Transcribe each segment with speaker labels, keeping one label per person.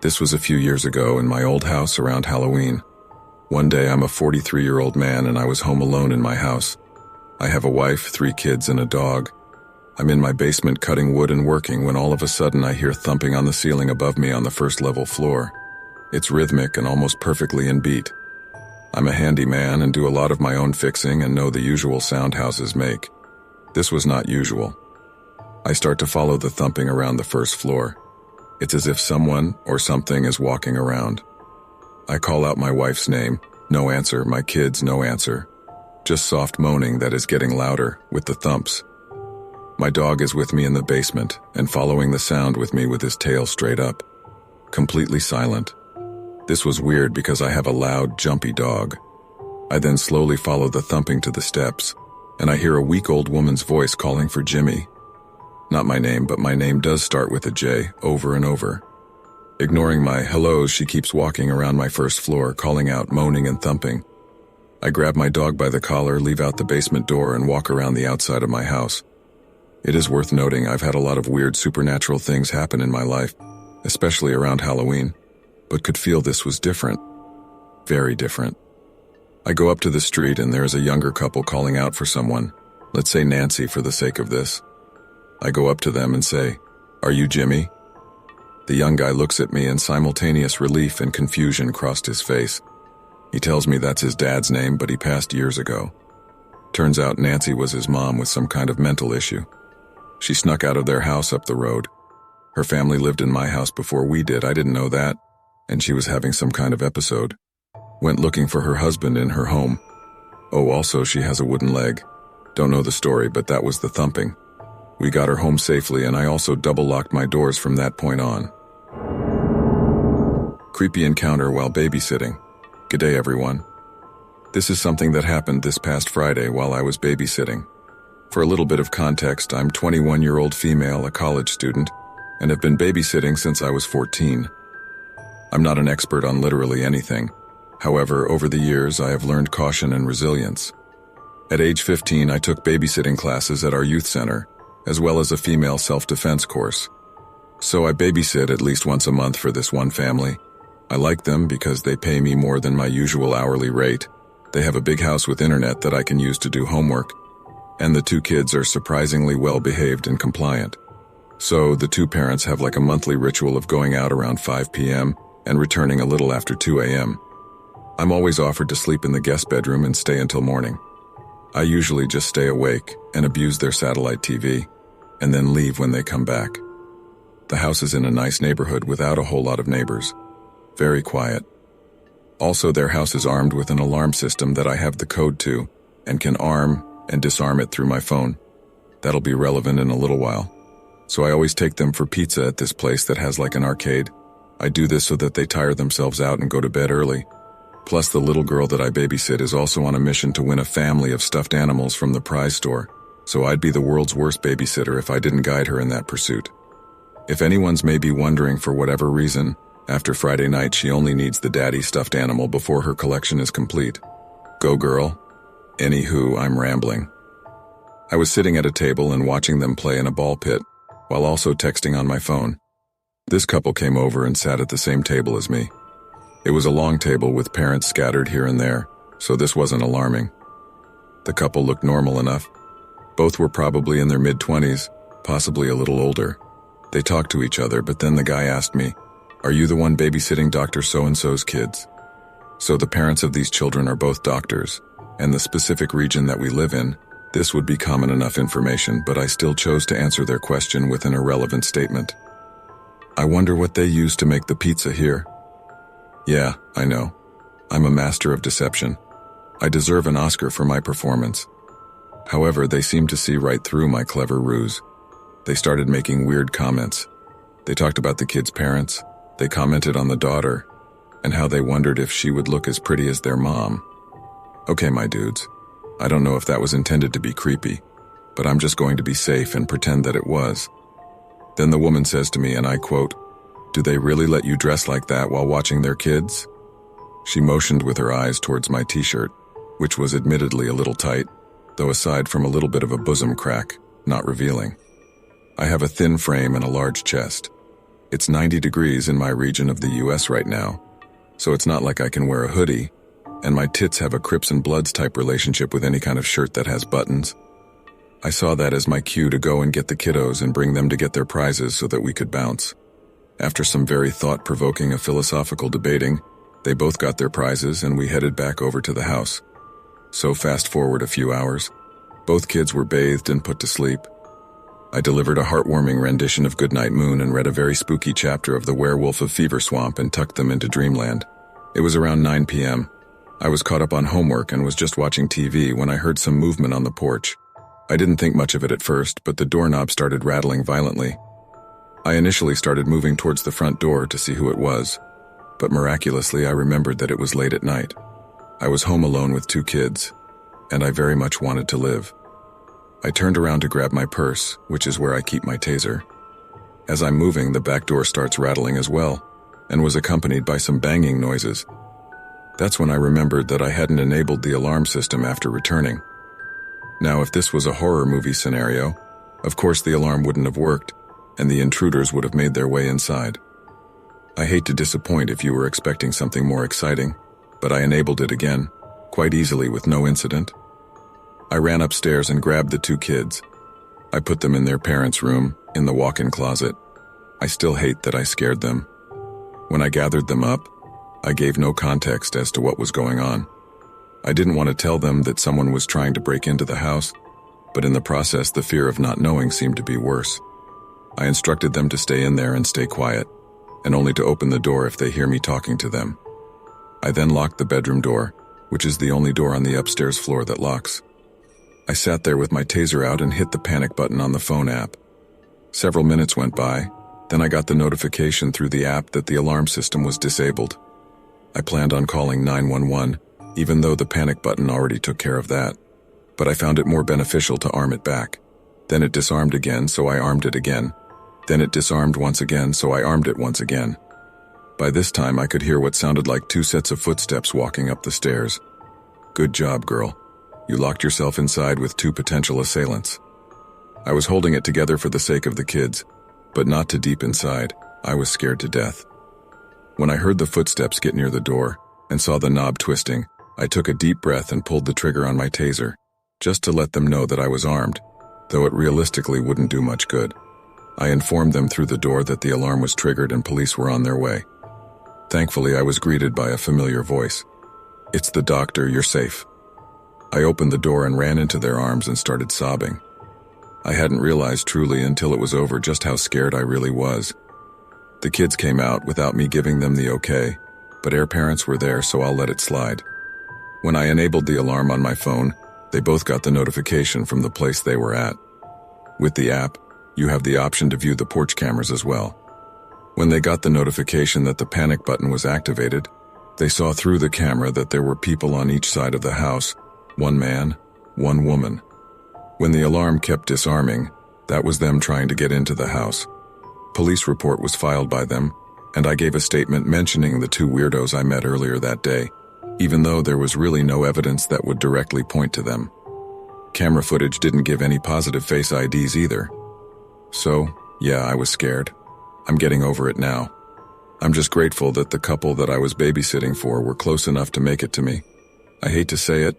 Speaker 1: This was a few years ago in my old house around Halloween. One day I'm a 43-year-old man and I was home alone in my house. I have a wife, 3 kids, and a dog. I'm in my basement cutting wood and working when all of a sudden I hear thumping on the ceiling above me on the first-level floor. It's rhythmic and almost perfectly in beat. I'm a handyman and do a lot of my own fixing and know the usual sound houses make. This was not usual. I start to follow the thumping around the first floor. It's as if someone or something is walking around. I call out my wife's name. No answer. My kids, no answer. Just soft moaning that is getting louder with the thumps. My dog is with me in the basement and following the sound with me with his tail straight up. Completely silent. This was weird because I have a loud, jumpy dog. I then slowly follow the thumping to the steps, and I hear a weak old woman's voice calling for Jimmy. Not my name, but my name does start with a J, over and over. Ignoring my hellos, she keeps walking around my first floor, calling out, moaning and thumping. I grab my dog by the collar, leave out the basement door, and walk around the outside of my house. It is worth noting I've had a lot of weird supernatural things happen in my life, especially around Halloween, but could feel this was different. Very different. I go up to the street and there is a younger couple calling out for someone. Let's say Nancy for the sake of this. I go up to them and say, "Are you Jimmy?" The young guy looks at me and simultaneous relief and confusion crossed his face. He tells me that's his dad's name, but he passed years ago. Turns out Nancy was his mom with some kind of mental issue. She snuck out of their house up the road. Her family lived in my house before we did, I didn't know that, and she was having some kind of episode. Went looking for her husband in her home. Oh, also she has a wooden leg. Don't know the story, but that was the thumping. We got her home safely and I also double-locked my doors from that point on. Creepy encounter while babysitting. G'day everyone. This is something that happened this past Friday while I was babysitting. For a little bit of context, I'm 21-year-old female, a college student, and have been babysitting since I was 14. I'm not an expert on literally anything. However, over the years, I have learned caution and resilience. At age 15, I took babysitting classes at our youth center, as well as a female self-defense course. So I babysit at least once a month for this one family. I like them because they pay me more than my usual hourly rate. They have a big house with internet that I can use to do homework, and the 2 kids are surprisingly well-behaved and compliant. So the 2 parents have like a monthly ritual of going out around 5 p.m. and returning a little after 2 a.m. I'm always offered to sleep in the guest bedroom and stay until morning. I usually just stay awake and abuse their satellite TV, and then leave when they come back. The house is in a nice neighborhood without a whole lot of neighbors. Very quiet. Also, their house is armed with an alarm system that I have the code to, and can arm and disarm it through my phone. That'll be relevant in a little while. So I always take them for pizza at this place that has like an arcade. I do this so that they tire themselves out and go to bed early. Plus, the little girl that I babysit is also on a mission to win a family of stuffed animals from the prize store, so I'd be the world's worst babysitter if I didn't guide her in that pursuit. If anyone's maybe wondering for whatever reason, after Friday night she only needs the daddy stuffed animal before her collection is complete. Go girl. Anywho, I'm rambling. I was sitting at a table and watching them play in a ball pit, while also texting on my phone. This couple came over and sat at the same table as me. It was a long table with parents scattered here and there, so this wasn't alarming. The couple looked normal enough. Both were probably in their mid-20s, possibly a little older. They talked to each other, but then the guy asked me, "Are you the one babysitting Dr. So-and-so's kids?" So the parents of these children are both doctors, and the specific region that we live in, this would be common enough information, but I still chose to answer their question with an irrelevant statement. "I wonder what they use to make the pizza here." Yeah, I know. I'm a master of deception. I deserve an Oscar for my performance. However, they seemed to see right through my clever ruse. They started making weird comments. They talked about the kids' parents, they commented on the daughter, and how they wondered if she would look as pretty as their mom. Okay, my dudes, I don't know if that was intended to be creepy, but I'm just going to be safe and pretend that it was. Then the woman says to me, and I quote, "Do they really let you dress like that while watching their kids?" She motioned with her eyes towards my t-shirt, which was admittedly a little tight, though aside from a little bit of a bosom crack, not revealing. I have a thin frame and a large chest. It's 90 degrees in my region of the US right now, so it's not like I can wear a hoodie, and my tits have a Crips and Bloods type relationship with any kind of shirt that has buttons. I saw that as my cue to go and get the kiddos and bring them to get their prizes so that we could bounce. After some very thought-provoking and philosophical debating, they both got their prizes and we headed back over to the house. So fast forward a few hours, both kids were bathed and put to sleep. I delivered a heartwarming rendition of Goodnight Moon and read a very spooky chapter of The Werewolf of Fever Swamp and tucked them into dreamland. It was around 9 p.m. I was caught up on homework and was just watching TV when I heard some movement on the porch. I didn't think much of it at first, but the doorknob started rattling violently. I initially started moving towards the front door to see who it was, but miraculously I remembered that it was late at night. I was home alone with 2 kids, and I very much wanted to live. I turned around to grab my purse, which is where I keep my taser. As I'm moving, the back door starts rattling as well, and was accompanied by some banging noises. That's when I remembered that I hadn't enabled the alarm system after returning. Now, if this was a horror movie scenario, of course the alarm wouldn't have worked, and the intruders would have made their way inside. I hate to disappoint if you were expecting something more exciting, but I enabled it again, quite easily with no incident. I ran upstairs and grabbed the 2 kids. I put them in their parents' room, in the walk-in closet. I still hate that I scared them. When I gathered them up, I gave no context as to what was going on. I didn't want to tell them that someone was trying to break into the house, but in the process the fear of not knowing seemed to be worse. I instructed them to stay in there and stay quiet, and only to open the door if they hear me talking to them. I then locked the bedroom door, which is the only door on the upstairs floor that locks. I sat there with my taser out and hit the panic button on the phone app. Several minutes went by, then I got the notification through the app that the alarm system was disabled. I planned on calling 911, even though the panic button already took care of that, but I found it more beneficial to arm it back. Then it disarmed again, so I armed it again. Then it disarmed once again, so I armed it once again. By this time, I could hear what sounded like 2 sets of footsteps walking up the stairs. Good job, girl. You locked yourself inside with 2 potential assailants. I was holding it together for the sake of the kids, but not too deep inside. I was scared to death. When I heard the footsteps get near the door and saw the knob twisting, I took a deep breath and pulled the trigger on my taser, just to let them know that I was armed, though it realistically wouldn't do much good. I informed them through the door that the alarm was triggered and police were on their way. Thankfully, I was greeted by a familiar voice. "It's the doctor, you're safe." I opened the door and ran into their arms and started sobbing. I hadn't realized truly until it was over just how scared I really was. The kids came out without me giving them the okay, but their parents were there, so I'll let it slide. When I enabled the alarm on my phone, they both got the notification from the place they were at. With the app, you have the option to view the porch cameras as well. When they got the notification that the panic button was activated, they saw through the camera that there were people on each side of the house, 1 man, 1 woman. When the alarm kept disarming, that was them trying to get into the house. Police report was filed by them, and I gave a statement mentioning the 2 weirdos I met earlier that day, even though there was really no evidence that would directly point to them. Camera footage didn't give any positive face IDs either. So, yeah, I was scared. I'm getting over it now. I'm just grateful that the couple that I was babysitting for were close enough to make it to me. I hate to say it,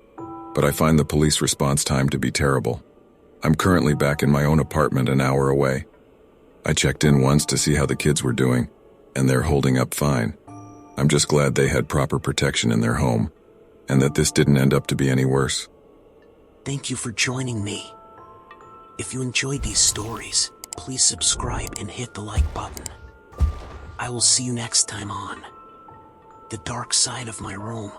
Speaker 1: but I find the police response time to be terrible. I'm currently back in my own apartment an hour away. I checked in once to see how the kids were doing, and they're holding up fine. I'm just glad they had proper protection in their home, and that this didn't end up to be any worse.
Speaker 2: Thank you for joining me. If you enjoyed these stories, please subscribe and hit the like button. I will see you next time on The Dark Side of My Room.